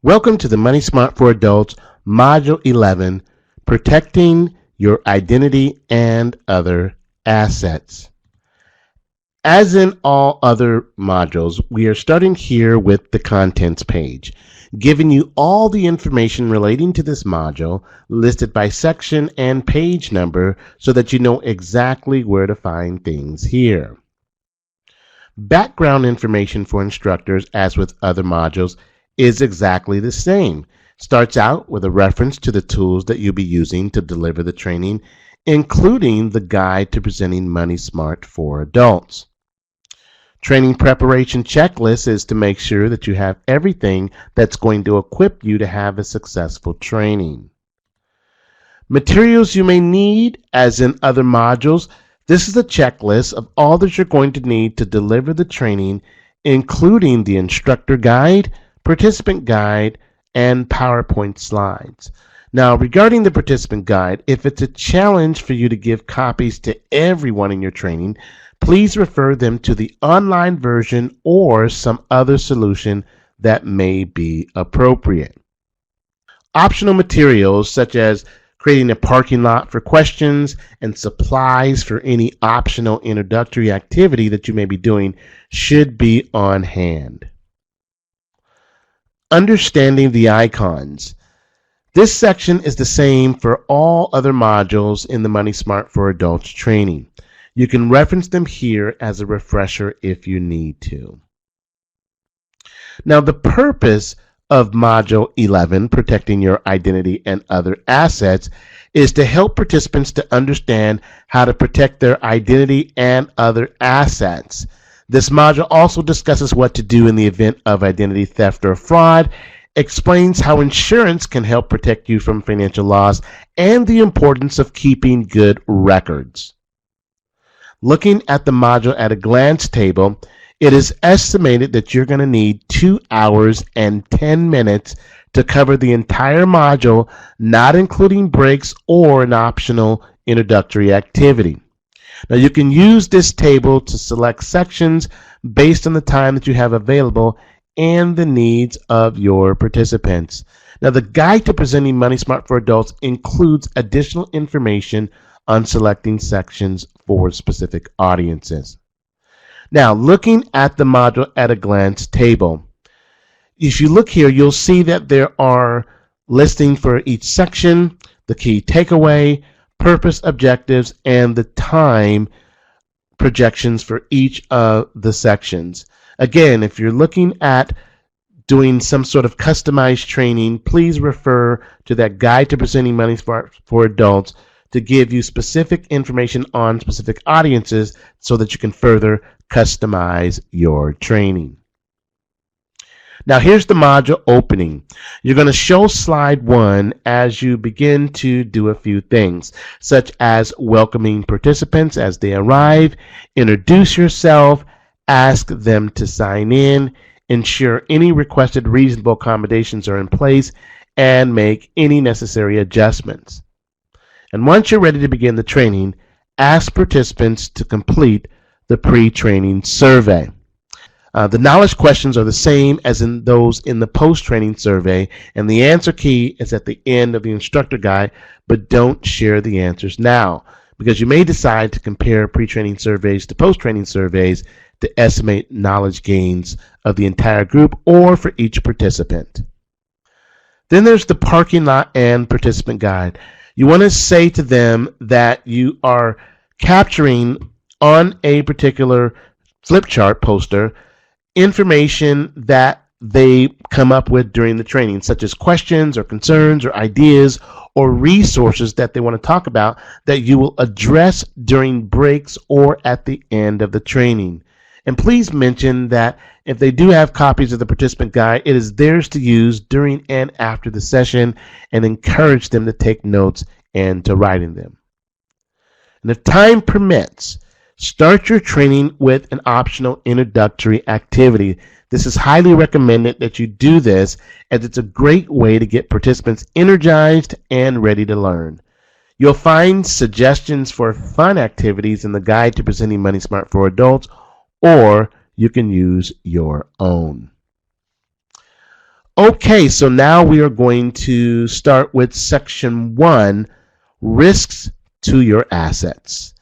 Welcome to the Money Smart for Adults, Module 11, Protecting Your Identity and Other Assets. As in all other modules, we are starting here with the contents page, giving you all the information relating to this module listed by section and page number so that you know exactly where to find things here. Background information for instructors, as with other modules, is exactly the same. Starts out with a reference to the tools that you'll be using to deliver the training, including the guide to presenting Money Smart for Adults. Training preparation checklist is to make sure that you have everything that's going to equip you to have a successful training. Materials you may need, as in other modules, this is a checklist of all that you're going to need to deliver the training, including the instructor guide, participant guide, and PowerPoint slides. Now, regarding the participant guide, if it's a challenge for you to give copies to everyone in your training, please refer them to the online version or some other solution that may be appropriate. Optional materials such as creating a parking lot for questions and supplies for any optional introductory activity that you may be doing should be on hand. Understanding the icons. This section is the same for all other modules in the Money Smart for Adults training. You can reference them here as a refresher if you need to. Now, the purpose of Module 11, Protecting Your Identity and Other Assets, is to help participants to understand how to protect their identity and other assets. This module also discusses what to do in the event of identity theft or fraud, explains how insurance can help protect you from financial loss, and the importance of keeping good records. Looking at the module at a glance table, it is estimated that you're going to need 2 hours and 10 minutes to cover the entire module, not including breaks or an optional introductory activity. Now, you can use this table to select sections based on the time that you have available and the needs of your participants. Now, the guide to presenting Money Smart for Adults includes additional information on selecting sections for specific audiences. Now, looking at the module at a glance table, if you look here, you'll see that there are listing for each section, the key takeaway, purpose, objectives, and the time projections for each of the sections. Again, if you're looking at doing some sort of customized training, please refer to that guide to presenting Money Smart for Adults to give you specific information on specific audiences so that you can further customize your training. Now, here's the module opening. You're going to show slide 1 as you begin to do a few things, such as welcoming participants as they arrive, introduce yourself, ask them to sign in, ensure any requested reasonable accommodations are in place, and make any necessary adjustments. And once you're ready to begin the training, ask participants to complete the pre-training survey. The knowledge questions are the same as in those in the post-training survey, and the answer key is at the end of the instructor guide, but don't share the answers now, because you may decide to compare pre-training surveys to post-training surveys to estimate knowledge gains of the entire group or for each participant. Then there's the parking lot and participant guide. You want to say to them that you are capturing on a particular flip chart poster information that they come up with during the training, such as questions or concerns or ideas or resources that they want to talk about that you will address during breaks or at the end of the training. And please mention that if they do have copies of the participant guide, it is theirs to use during and after the session, and encourage them to take notes and to write in them. And if time permits, start your training with an optional introductory activity. This is highly recommended that you do this, as it's a great way to get participants energized and ready to learn. You'll find suggestions for fun activities in the guide to presenting Money Smart for Adults, or you can use your own. Okay, so now we are going to start with section 1, risks to your assets.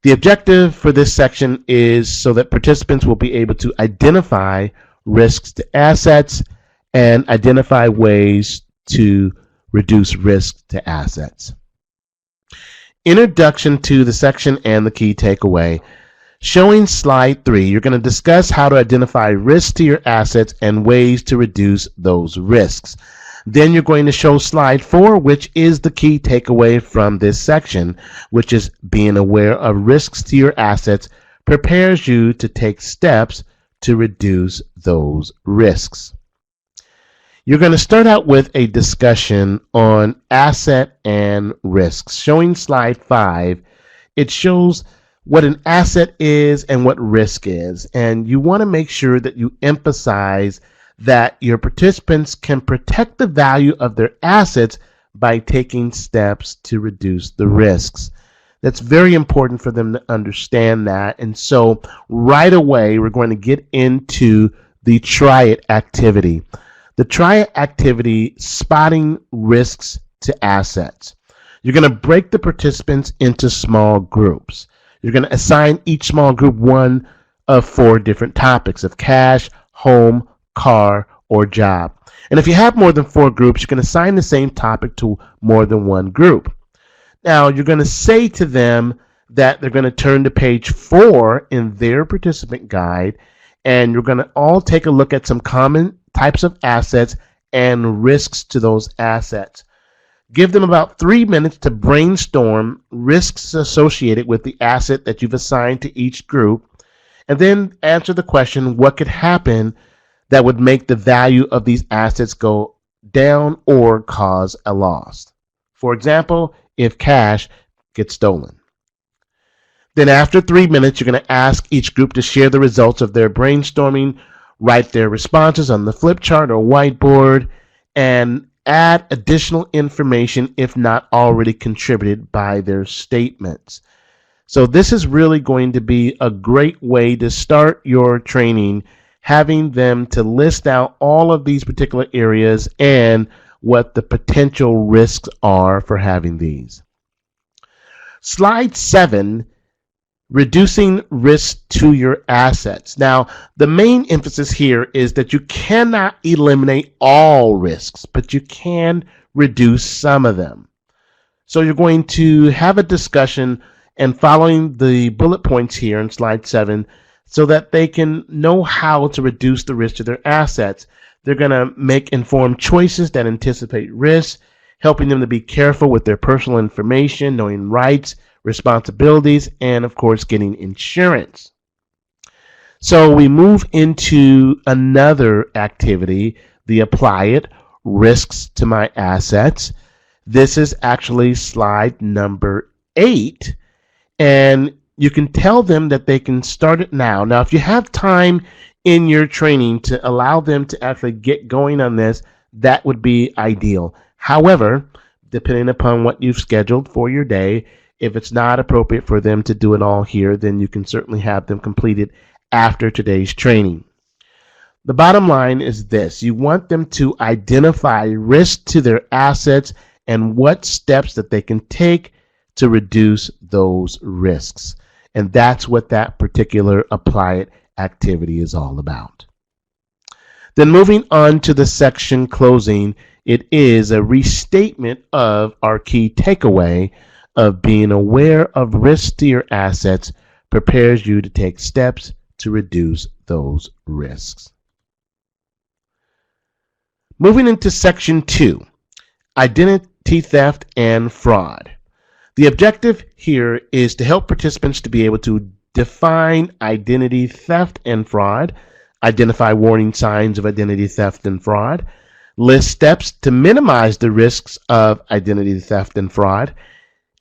The objective for this section is so that participants will be able to identify risks to assets and identify ways to reduce risk to assets. Introduction to the section and the key takeaway. Showing slide 3, you're going to discuss how to identify risks to your assets and ways to reduce those risks. Then you're going to show slide 4, which is the key takeaway from this section, which is being aware of risks to your assets prepares you to take steps to reduce those risks. You're going to start out with a discussion on asset and risks. Showing slide 5, it shows what an asset is and what risk is. And you want to make sure that you emphasize that your participants can protect the value of their assets by taking steps to reduce the risks. That's very important for them to understand that. And so right away, we're going to get into the try it activity. The try it activity, spotting risks to assets. You're going to break the participants into small groups. You're going to assign each small group one of 4 different topics of cash, home, car, or job. And if you have more than 4 groups, you can assign the same topic to more than one group. Now, you're going to say to them that they're going to turn to page 4 in their participant guide, and you're going to all take a look at some common types of assets and risks to those assets. Give them about 3 minutes to brainstorm risks associated with the asset that you've assigned to each group, and then answer the question, what could happen that would make the value of these assets go down or cause a loss? For example, if cash gets stolen. Then after 3 minutes, you're going to ask each group to share the results of their brainstorming, write their responses on the flip chart or whiteboard, and add additional information if not already contributed by their statements. So this is really going to be a great way to start your training, having them to list out all of these particular areas and what the potential risks are for having these. Slide 7, reducing risk to your assets. Now, the main emphasis here is that you cannot eliminate all risks, but you can reduce some of them. So you're going to have a discussion and following the bullet points here in slide 7 so that they can know how to reduce the risk to their assets. They're going to make informed choices that anticipate risks, helping them to be careful with their personal information, knowing rights, responsibilities, and of course getting insurance. So we move into another activity, the apply it, risks to my assets. This is actually slide number 8, and you can tell them that they can start it now. Now, if you have time in your training to allow them to actually get going on this, that would be ideal. However, depending upon what you've scheduled for your day, if it's not appropriate for them to do it all here, then you can certainly have them complete it after today's training. The bottom line is this: you want them to identify risk to their assets and what steps that they can take to reduce those risks. And that's what that particular apply it activity is all about. Then moving on to the section closing, it is a restatement of our key takeaway of being aware of risks to your assets prepares you to take steps to reduce those risks. Moving into section 2, identity theft and fraud. The objective here is to help participants to be able to define identity theft and fraud, identify warning signs of identity theft and fraud, list steps to minimize the risks of identity theft and fraud,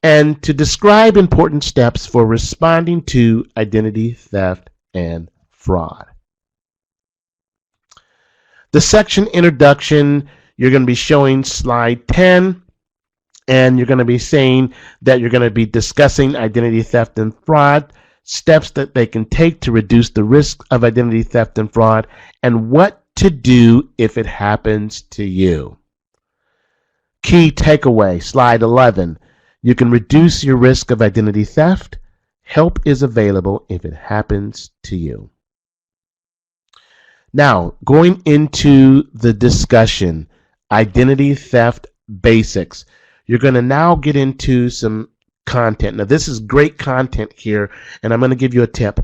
and to describe important steps for responding to identity theft and fraud. The section introduction, you're going to be showing slide 10, and you're going to be saying that you're going to be discussing identity theft and fraud, steps that they can take to reduce the risk of identity theft and fraud, and what to do if it happens to you. Key takeaway, slide 11. You can reduce your risk of identity theft. Help is available if it happens to you. Now, going into the discussion, identity theft basics. You're going to now get into some content. Now, this is great content here, and I'm going to give you a tip.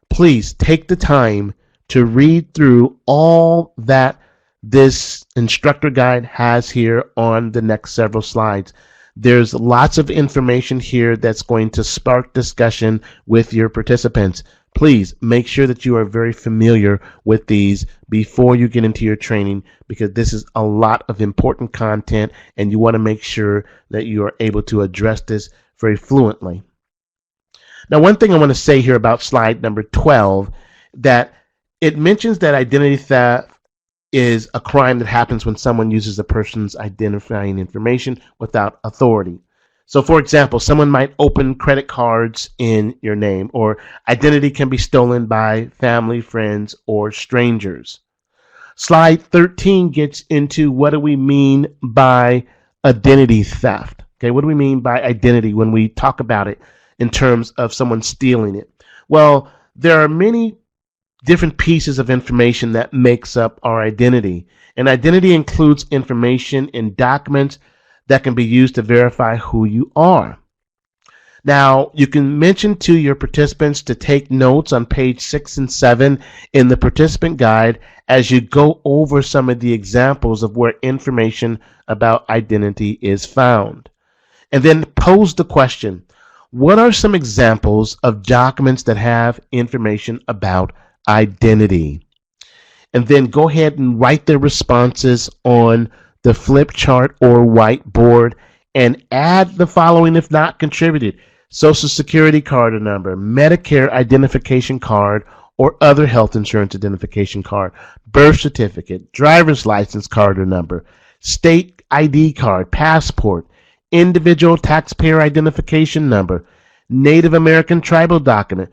Please take the time to read through all that this instructor guide has here on the next several slides. There's lots of information here that's going to spark discussion with your participants. Please make sure that you are very familiar with these before you get into your training, because this is a lot of important content and you want to make sure that you are able to address this very fluently. Now, one thing I want to say here about slide number 12, that it mentions that identity theft is a crime that happens when someone uses a person's identifying information without authority. So, for example, someone might open credit cards in your name, or identity can be stolen by family, friends, or strangers. Slide 13 gets into what do we mean by identity theft. Okay, what do we mean by identity when we talk about it in terms of someone stealing it? Well, there are many different pieces of information that makes up our identity. And identity includes information in documents that can be used to verify who you are. Now, you can mention to your participants to take notes on page 6 and 7 in the participant guide as you go over some of the examples of where information about identity is found. And then pose the question, what are some examples of documents that have information about identity? And then go ahead and write their responses on the flip chart or whiteboard and add the following if not contributed: Social Security card number, Medicare identification card or other health insurance identification card, birth certificate, driver's license card or number, state ID card, passport, individual taxpayer identification number, Native American tribal document.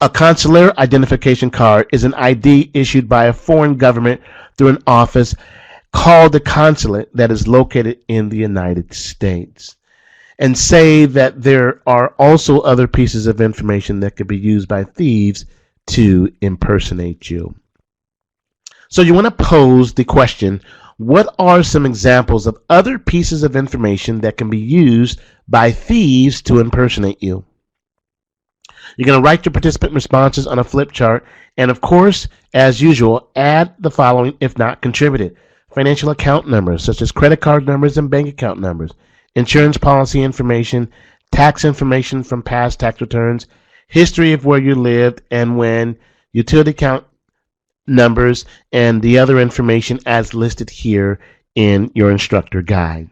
A consular identification card is an ID issued by a foreign government through an office called the consulate that is located in the United States. And say that there are also other pieces of information that could be used by thieves to impersonate you. So you want to pose the question, what are some examples of other pieces of information that can be used by thieves to impersonate you? You're going to write your participant responses on a flip chart, and of course, as usual, add the following if not contributed: financial account numbers such as credit card numbers and bank account numbers, insurance policy information, tax information from past tax returns, history of where you lived and when, utility account numbers, and the other information as listed here in your instructor guide.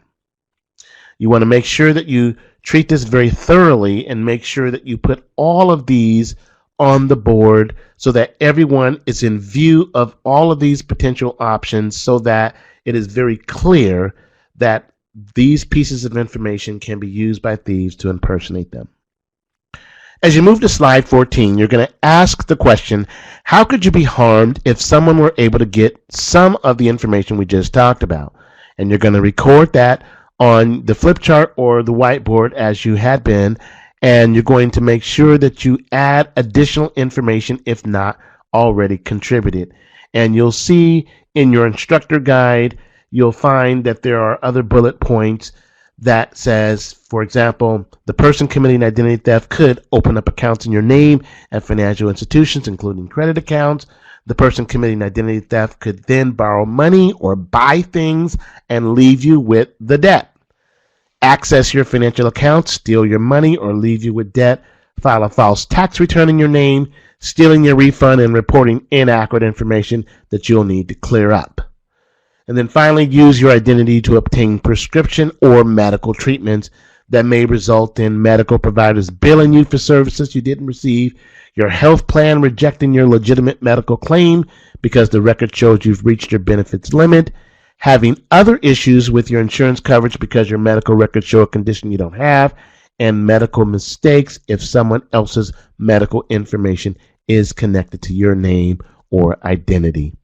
You want to make sure that you treat this very thoroughly and make sure that you put all of these on the board so that everyone is in view of all of these potential options, so that it is very clear that these pieces of information can be used by thieves to impersonate them. As you move to slide 14, you're going to ask the question, how could you be harmed if someone were able to get some of the information we just talked about? And you're going to record that on the flip chart or the whiteboard as you had been, and you're going to make sure that you add additional information if not already contributed. And you'll see in your instructor guide, you'll find that there are other bullet points that says, for example, the person committing identity theft could open up accounts in your name at financial institutions, including credit accounts. The person committing identity theft could then borrow money or buy things and leave you with the debt. Access your financial accounts, steal your money, or leave you with debt. File a false tax return in your name, stealing your refund and reporting inaccurate information that you'll need to clear up. And then finally, use your identity to obtain prescription or medical treatments that may result in medical providers billing you for services you didn't receive, your health plan rejecting your legitimate medical claim because the record shows you've reached your benefits limit, having other issues with your insurance coverage because your medical records show a condition you don't have, and medical mistakes if someone else's medical information is connected to your name or identity.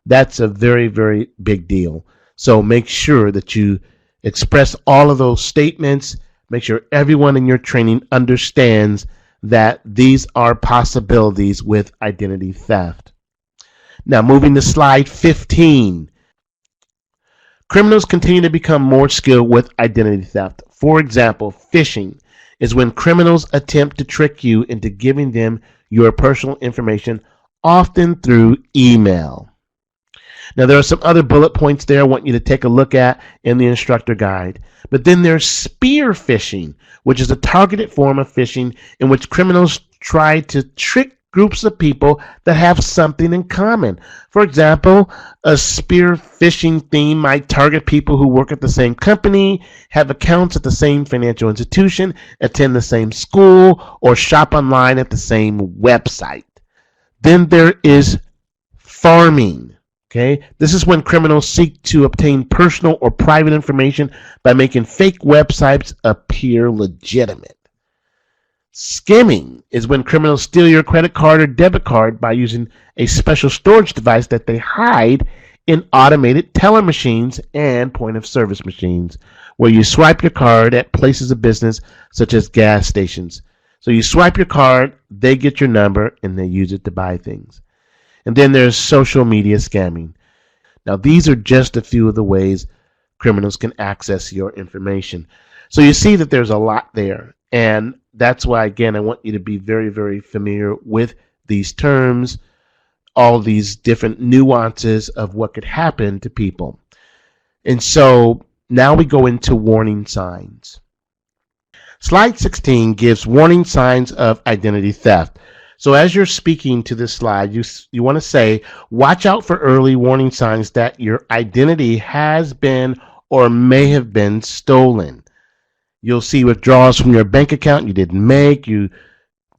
That's a very, very big deal. So make sure that you express all of those statements. Make sure everyone in your training understands that these are possibilities with identity theft. Now, moving to slide 15. Criminals continue to become more skilled with identity theft. For example, phishing is when criminals attempt to trick you into giving them your personal information, often through email. Now, there are some other bullet points there I want you to take a look at in the instructor guide. But then there's spear phishing, which is a targeted form of phishing in which criminals try to trick groups of people that have something in common. For example, a spear phishing theme might target people who work at the same company, have accounts at the same financial institution, attend the same school, or shop online at the same website. Then there is farming. Okay, this is when criminals seek to obtain personal or private information by making fake websites appear legitimate. Skimming is when criminals steal your credit card or debit card by using a special storage device that they hide in automated teller machines and point-of-service machines, where you swipe your card at places of business such as gas stations. So you swipe your card, they get your number, and they use it to buy things. And then there's social media scamming. Now, these are just a few of the ways criminals can access your information. So you see that there's a lot there. And that's why, again, I want you to be very, very familiar with these terms, all these different nuances of what could happen to people. And so now we go into warning signs. Slide 16 gives warning signs of identity theft. So as you're speaking to this slide, you want to say, watch out for early warning signs that your identity has been or may have been stolen. You'll see withdrawals from your bank account you didn't make. You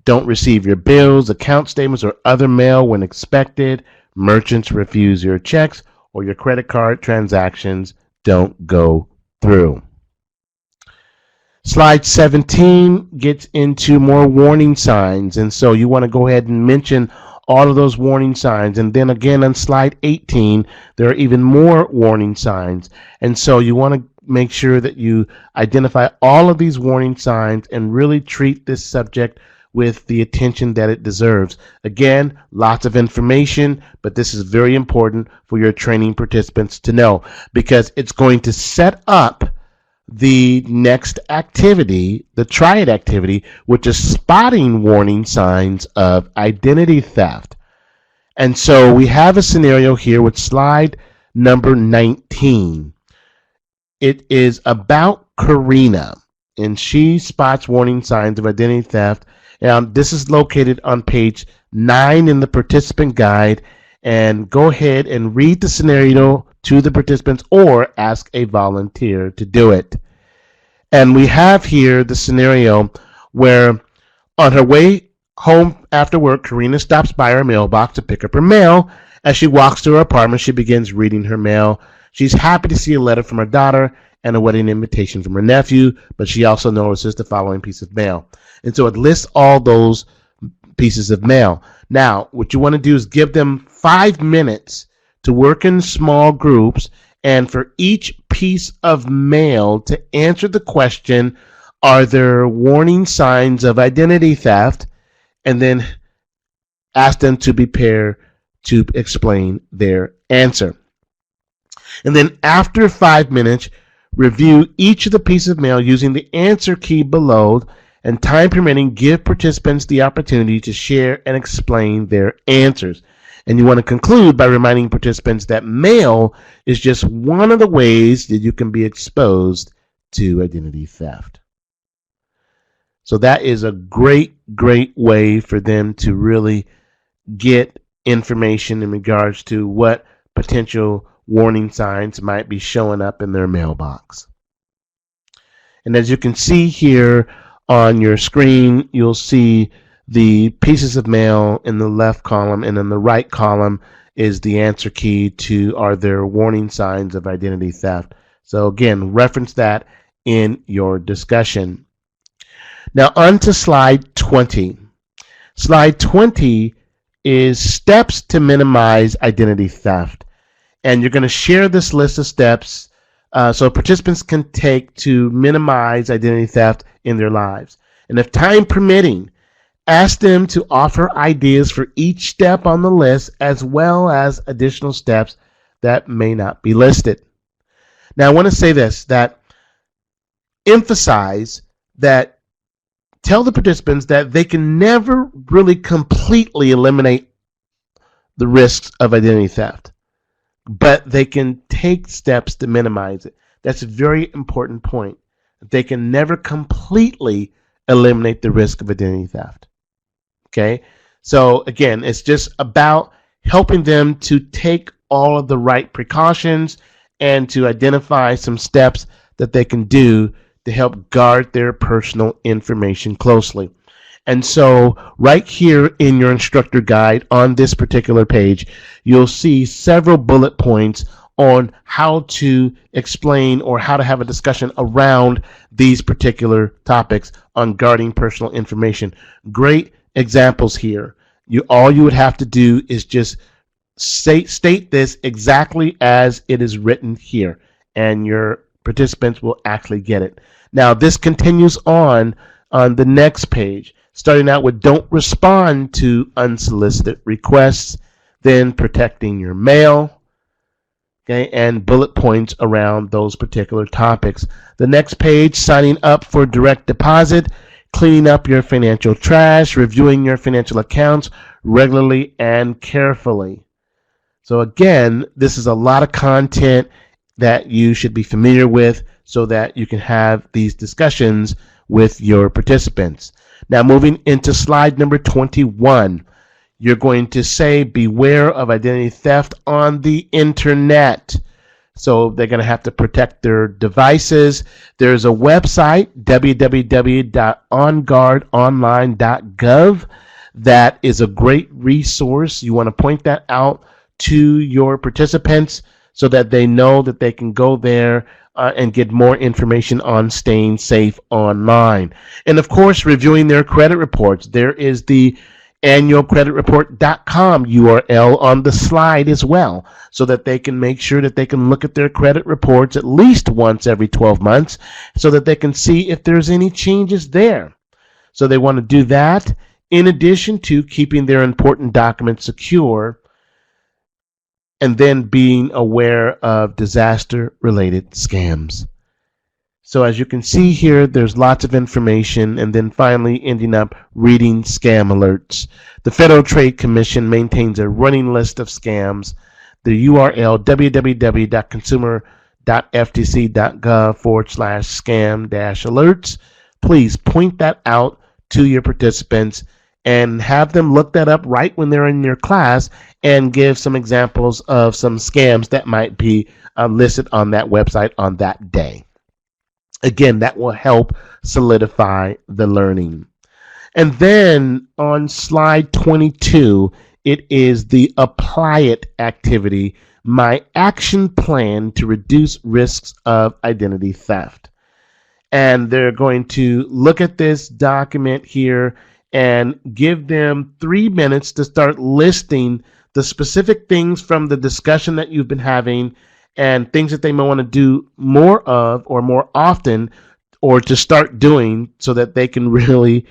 don't receive your bills, account statements, or other mail when expected. Merchants refuse your checks, or your credit card transactions don't go through. Slide 17 gets into more warning signs, and so you want to go ahead and mention all of those warning signs. And then again on slide 18, there are even more warning signs, and so you want to make sure that you identify all of these warning signs and really treat this subject with the attention that it deserves. Again, lots of information, but this is very important for your training participants to know, because it's going to set up the next activity, the triad activity, which is spotting warning signs of identity theft. And so we have a scenario here with slide number 19. It is about Karina, and she spots warning signs of identity theft. And this is located on page 9 in the participant guide. And go ahead and read the scenario to the participants or ask a volunteer to do it. And we have here the scenario where on her way home after work, Karina stops by her mailbox to pick up her mail. As she walks to her apartment, she begins reading her mail. She's happy to see a letter from her daughter and a wedding invitation from her nephew, but she also notices the following piece of mail. And so it lists all those pieces of mail. Now, what you want to do is give them 5 minutes to work in small groups, and for each piece of mail to answer the question, are there warning signs of identity theft? And then ask them to prepare to explain their answer. And then after 5 minutes, review each of the pieces of mail using the answer key below, and time permitting, give participants the opportunity to share and explain their answers. And you want to conclude by reminding participants that mail is just one of the ways that you can be exposed to identity theft. So that is a great, great way for them to really get information in regards to what potential warning signs might be showing up in their mailbox. And as you can see here on your screen, you'll see the pieces of mail in the left column, and in the right column is the answer key to are there warning signs of identity theft. So again, reference that in your discussion. Now on to slide 20. Slide 20 is steps to minimize identity theft. And you're going to share this list of steps so participants can take to minimize identity theft in their lives. And if time permitting, ask them to offer ideas for each step on the list, as well as additional steps that may not be listed. Now, I want to say this, that emphasize that tell the participants that they can never really completely eliminate the risks of identity theft, but they can take steps to minimize it. That's a very important point. They can never completely eliminate the risk of identity theft. Okay? So again, it's just about helping them to take all of the right precautions and to identify some steps that they can do to help guard their personal information closely. And so right here in your instructor guide on this particular page, you'll see several bullet points on how to explain or how to have a discussion around these particular topics on guarding personal information. Great examples here. All you would have to do is just state this exactly as it is written here, and your participants will actually get it. Now, this continues on the next page, starting out with don't respond to unsolicited requests, then protecting your mail, okay, and bullet points around those particular topics. The next page, signing up for direct deposit, cleaning up your financial trash, reviewing your financial accounts regularly and carefully. So again, this is a lot of content that you should be familiar with so that you can have these discussions with your participants. Now, moving into slide number 21, you're going to say beware of identity theft on the internet. So they're going to have to protect their devices. There's a website, www.onguardonline.gov. That is a great resource. You want to point that out to your participants so that they know that they can go there and get more information on staying safe online. And of course, reviewing their credit reports. There is the annualcreditreport.com URL on the slide as well, so that they can make sure that they can look at their credit reports at least once every 12 months so that they can see if there's any changes there. So they want to do that in addition to keeping their important documents secure, and then being aware of disaster-related scams. So as you can see here, there's lots of information, and then finally ending up reading scam alerts. The Federal Trade Commission maintains a running list of scams. The URL, www.consumer.ftc.gov/scam-alerts. Please point that out to your participants and have them look that up right when they're in your class and give some examples of some scams that might be listed on that website on that day. Again, that will help solidify the learning. And then on slide 22, it is the apply it activity, my action plan to reduce risks of identity theft. And they're going to look at this document here and give them 3 minutes to start listing the specific things from the discussion that you've been having and things that they may want to do more of or more often, or to start doing so that they can really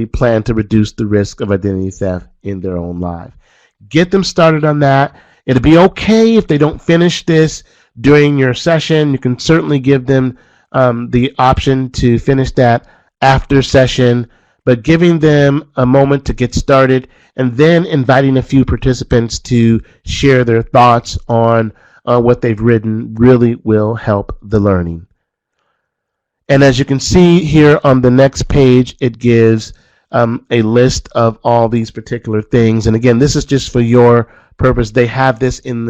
plan to reduce the risk of identity theft in their own life. Get them started on that. It'll be okay if they don't finish this during your session. You can certainly give them the option to finish that after session, but giving them a moment to get started and then inviting a few participants to share their thoughts on what they've written really will help the learning. And as you can see here on the next page, it gives a list of all these particular things. And again, this is just for your purpose. They have this in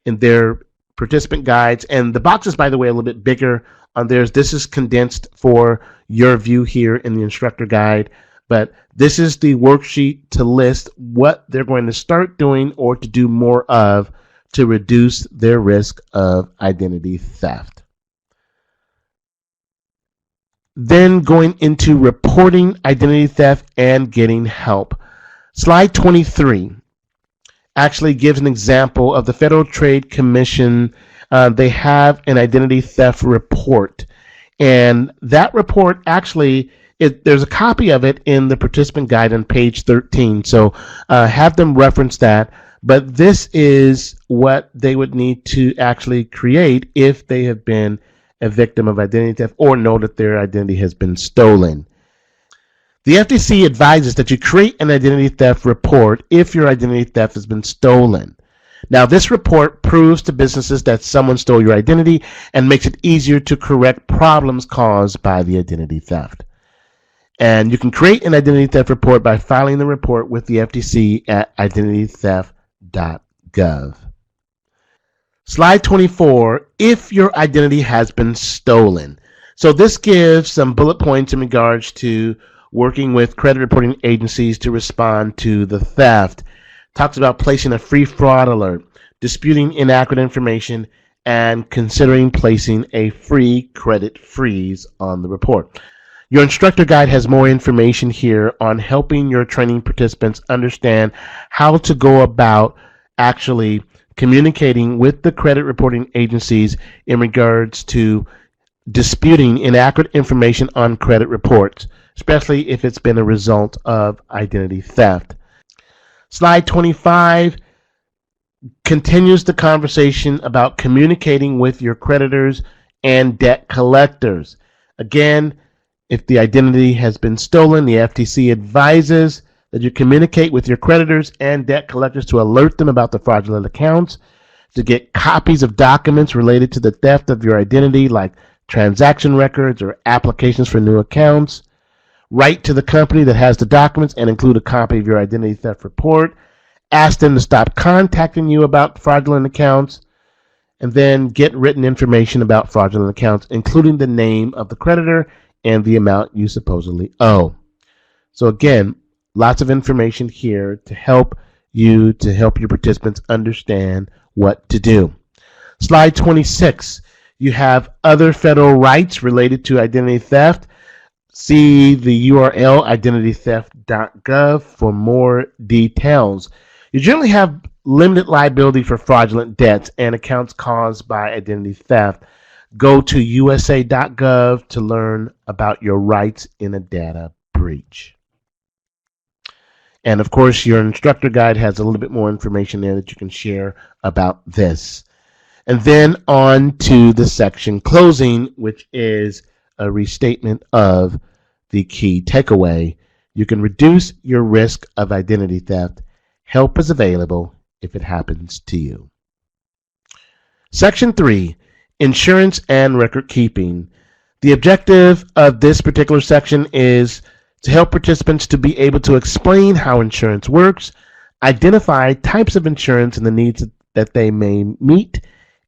their participant guides, and the boxes, by the way, are a little bit bigger on theirs. This is condensed for your view here in the instructor guide, but this is the worksheet to list what they're going to start doing or to do more of to reduce their risk of identity theft. Then going into reporting identity theft and getting help. Slide 23. actually gives an example of the Federal Trade Commission. They have an identity theft report, and that report actually, there's a copy of it in the participant guide on page 13, so have them reference that. But this is what they would need to actually create if they have been a victim of identity theft or know that their identity has been stolen. The FDIC advises that you create an identity theft report if your identity theft has been stolen. Now, this report proves to businesses that someone stole your identity and makes it easier to correct problems caused by the identity theft. And you can create an identity theft report by filing the report with the FDIC at identitytheft.gov. Slide 24, if your identity has been stolen. So this gives some bullet points in regards to working with credit reporting agencies to respond to the theft. Talks about placing a free fraud alert, disputing inaccurate information, and considering placing a free credit freeze on the report. Your instructor guide has more information here on helping your training participants understand how to go about actually communicating with the credit reporting agencies in regards to disputing inaccurate information on credit reports, especially if it's been a result of identity theft. Slide 25 continues the conversation about communicating with your creditors and debt collectors. Again, if the identity has been stolen, the FTC advises that you communicate with your creditors and debt collectors to alert them about the fraudulent accounts, to get copies of documents related to the theft of your identity, like transaction records or applications for new accounts. Write to the company that has the documents and include a copy of your identity theft report. Ask them to stop contacting you about fraudulent accounts, and then get written information about fraudulent accounts, including the name of the creditor and the amount you supposedly owe. So again, lots of information here to help your participants understand what to do. Slide 26, you have other federal rights related to identity theft. See the URL identitytheft.gov for more details. You generally have limited liability for fraudulent debts and accounts caused by identity theft. Go to usa.gov to learn about your rights in a data breach. And of course, your instructor guide has a little bit more information there that you can share about this. And then on to the section closing, which is a restatement of the key takeaway. You can reduce your risk of identity theft. Help is available if it happens to you. Section 3, insurance and record keeping. The objective of this particular section is to help participants to be able to explain how insurance works, identify types of insurance and the needs that they may meet,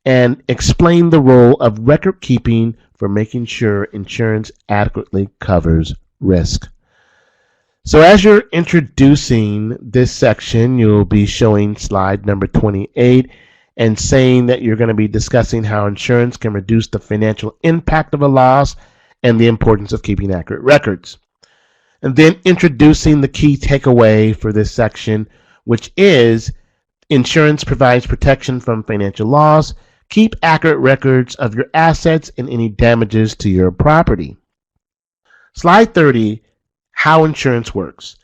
and explain the role of record keeping for making sure insurance adequately covers risk. So as you're introducing this section, you'll be showing slide number 28 and saying that you're going to be discussing how insurance can reduce the financial impact of a loss and the importance of keeping accurate records. And then introducing the key takeaway for this section, which is insurance provides protection from financial loss. Keep accurate records of your assets and any damages to your property. Slide 30, how insurance works.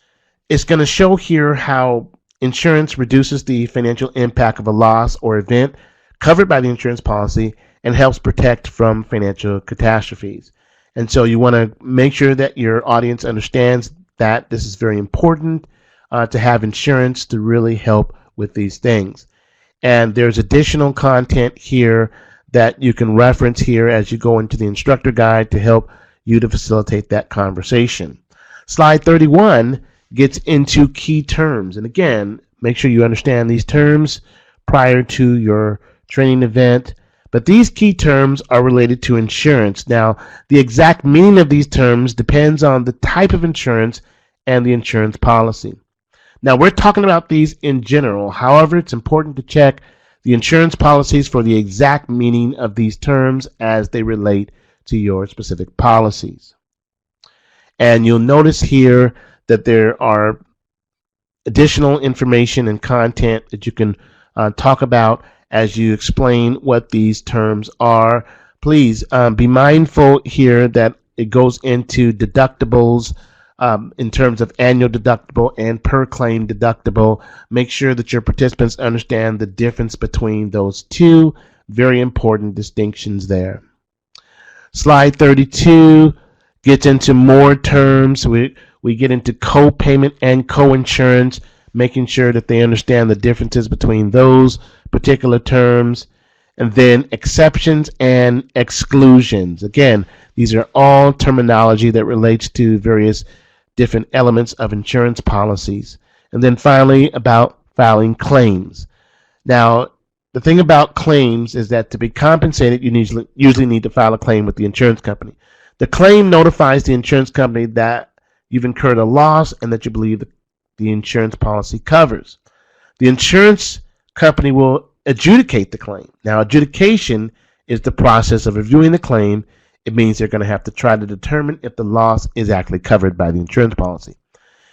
It's going to show here how insurance reduces the financial impact of a loss or event covered by the insurance policy and helps protect from financial catastrophes. And so you want to make sure that your audience understands that this is very important to have insurance to really help with these things. And there's additional content here that you can reference here as you go into the instructor guide to help you to facilitate that conversation. Slide 31 gets into key terms. And again, make sure you understand these terms prior to your training event. But these key terms are related to insurance. Now, the exact meaning of these terms depends on the type of insurance and the insurance policy. Now, we're talking about these in general. However, it's important to check the insurance policies for the exact meaning of these terms as they relate to your specific policies. And you'll notice here that there are additional information and content that you can talk about as you explain what these terms are. Please be mindful here that it goes into deductibles in terms of annual deductible and per claim deductible. Make sure that your participants understand the difference between those two. Very important distinctions there. Slide 32 gets into more terms. We get into co-payment and co-insurance, making sure that they understand the differences between those particular terms. And then exceptions and exclusions. Again, these are all terminology that relates to various different elements of insurance policies. And then finally, about filing claims. Now, the thing about claims is that to be compensated, you usually need to file a claim with the insurance company. The claim notifies the insurance company that you've incurred a loss and that you believe the insurance policy covers. The insurance company will adjudicate the claim. Now, adjudication is the process of reviewing the claim. It means they're going to have to try to determine if the loss is actually covered by the insurance policy.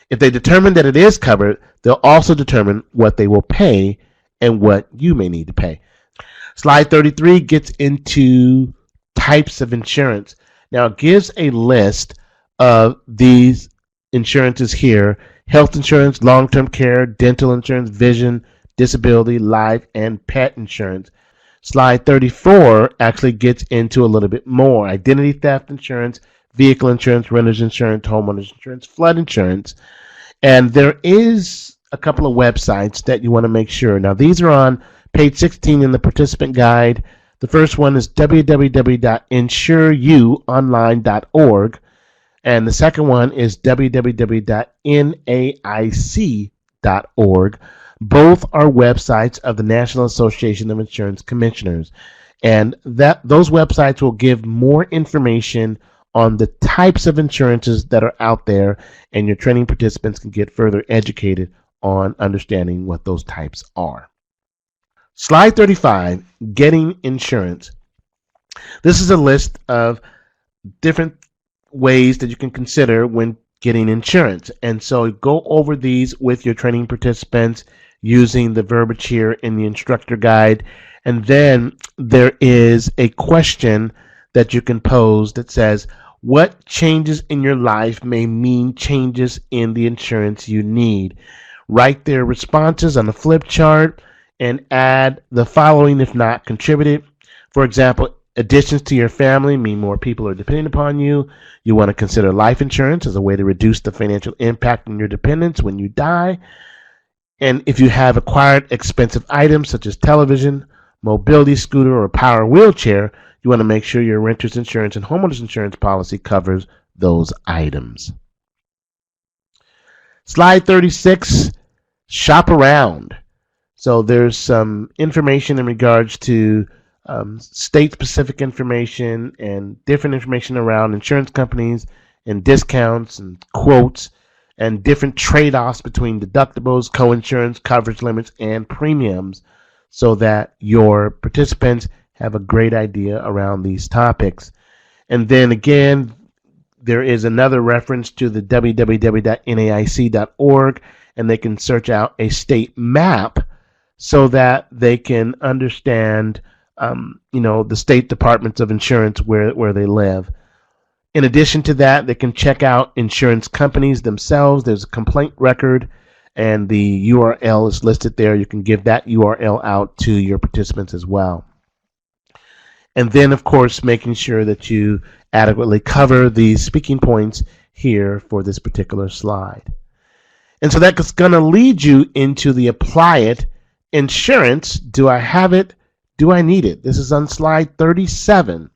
If they determine that it is covered, they'll also determine what they will pay and what you may need to pay. Slide 33 gets into types of insurance. Now, it gives a list of these insurances here: health insurance, long-term care, dental insurance, vision, disability, life, and pet insurance. Slide 34 actually gets into a little bit more: identity theft insurance, vehicle insurance, renter's insurance, homeowner's insurance, flood insurance. And there is a couple of websites that you want to make sure. Now, these are on page 16 in the participant guide. The first one is www.insureyouonline.org, and the second one is www.naic.org. Both are websites of the National Association of Insurance Commissioners, and those websites will give more information on the types of insurances that are out there, and your training participants can get further educated on understanding what those types are. Slide 35, getting insurance. This is a list of different ways that you can consider when getting insurance. And so go over these with your training participants using the verbiage here in the instructor guide. And then there is a question that you can pose that says, what changes in your life may mean changes in the insurance you need? Write their responses on a flip chart and add the following if not contributed. For example, additions to your family mean more people are depending upon you. You want to consider life insurance as a way to reduce the financial impact on your dependents when you die. And if you have acquired expensive items such as television, mobility scooter, or power wheelchair, you want to make sure your renter's insurance and homeowner's insurance policy covers those items. Slide 36, shop around. So there's some information in regards to state-specific information and different information around insurance companies and discounts and quotes and different trade-offs between deductibles, co-insurance, coverage limits, and premiums, so that your participants have a great idea around these topics. And then again, there is another reference to the www.naic.org, and they can search out a state map so that they can understand the state departments of insurance where they live. In addition to that, they can check out insurance companies themselves. There's a complaint record, and the URL is listed there. You can give that URL out to your participants as well. And then, of course, making sure that you adequately cover the speaking points here for this particular slide. And so that's going to lead you into the apply it. Insurance, do I have it? Do I need it? This is on slide 37.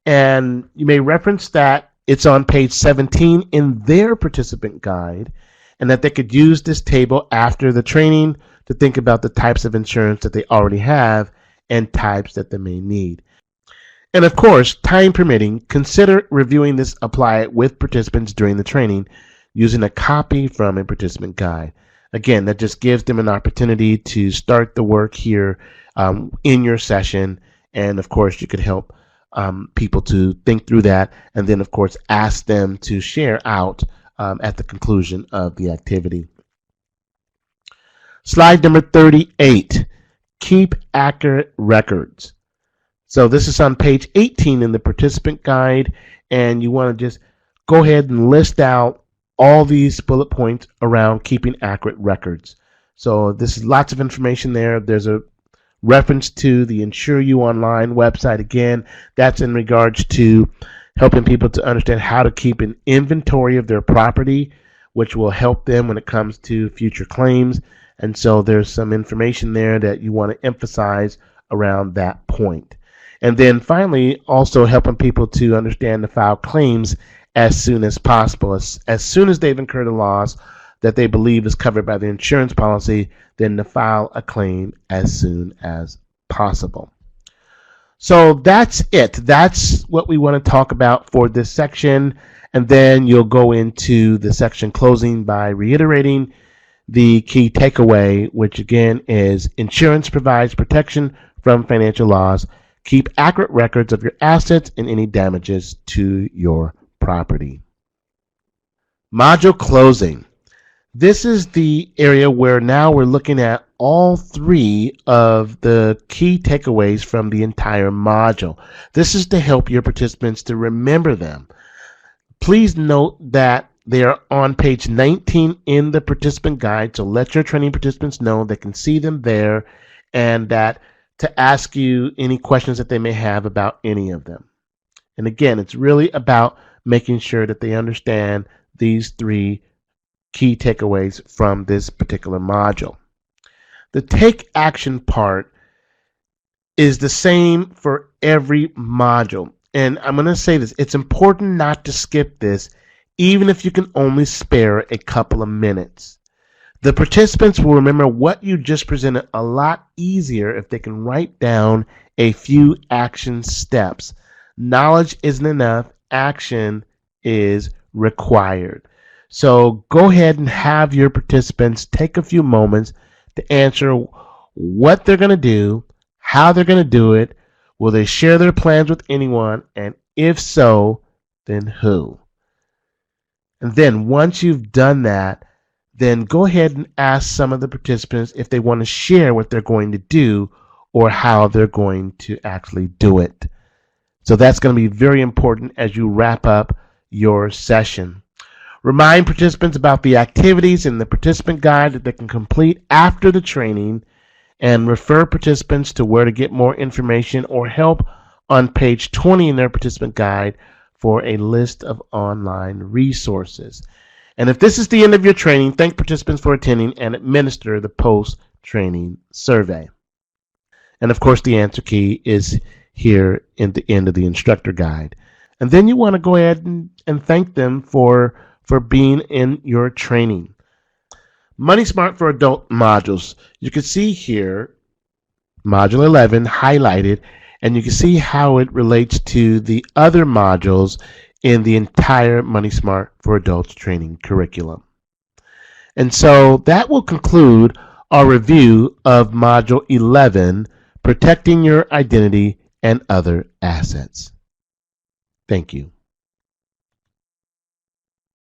And you may reference that it's on page 17 in their participant guide, and that they could use this table after the training to think about the types of insurance that they already have and types that they may need. And of course, time permitting, consider reviewing this apply it with participants during the training using a copy from a participant guide. Again, that just gives them an opportunity to start the work here in your session. And of course, you could help people to think through that, and then of course ask them to share out at the conclusion of the activity. Slide number 38, keep accurate records. So this is on page 18 in the participant guide, and you want to just go ahead and list out all these bullet points around keeping accurate records. So this is lots of information there. There's a reference to the Insure You Online website. Again, that's in regards to helping people to understand how to keep an inventory of their property, which will help them when it comes to future claims. And so there's some information there that you want to emphasize around that point. And then finally, also helping people to understand to file claims as soon as possible. As soon as they've incurred a loss that they believe is covered by the insurance policy, then to file a claim as soon as possible. So that's it. That's what we want to talk about for this section. And then you'll go into the section closing by reiterating the key takeaway, which again is insurance provides protection from financial loss. Keep accurate records of your assets and any damages to your property. Module closing. This is the area where now we're looking at all three of the key takeaways from the entire module. This is to help your participants to remember them. Please note that they are on page 19 in the participant guide, so let your training participants know they can see them there, and that to ask you any questions that they may have about any of them. And again, it's really about making sure that they understand these three key takeaways from this particular module. The take action part is the same for every module. And I'm going to say this, it's important not to skip this, even if you can only spare a couple of minutes. The participants will remember what you just presented a lot easier if they can write down a few action steps. Knowledge isn't enough, action is required. So go ahead and have your participants take a few moments to answer what they're going to do, how they're going to do it, will they share their plans with anyone, and if so, then who? And then once you've done that, then go ahead and ask some of the participants if they want to share what they're going to do or how they're going to actually do it. So that's going to be very important as you wrap up your session. Remind participants about the activities in the participant guide that they can complete after the training, and refer participants to where to get more information or help on page 20 in their participant guide for a list of online resources. And if this is the end of your training, thank participants for attending and administer the post-training survey. And of course, the answer key is here in the end of the instructor guide. And then you want to go ahead and thank them for being in your training. Money Smart for Adult modules. You can see here, Module 11 highlighted, and you can see how it relates to the other modules in the entire Money Smart for Adults training curriculum. And so that will conclude our review of Module 11, Protecting Your Identity and Other Assets. Thank you.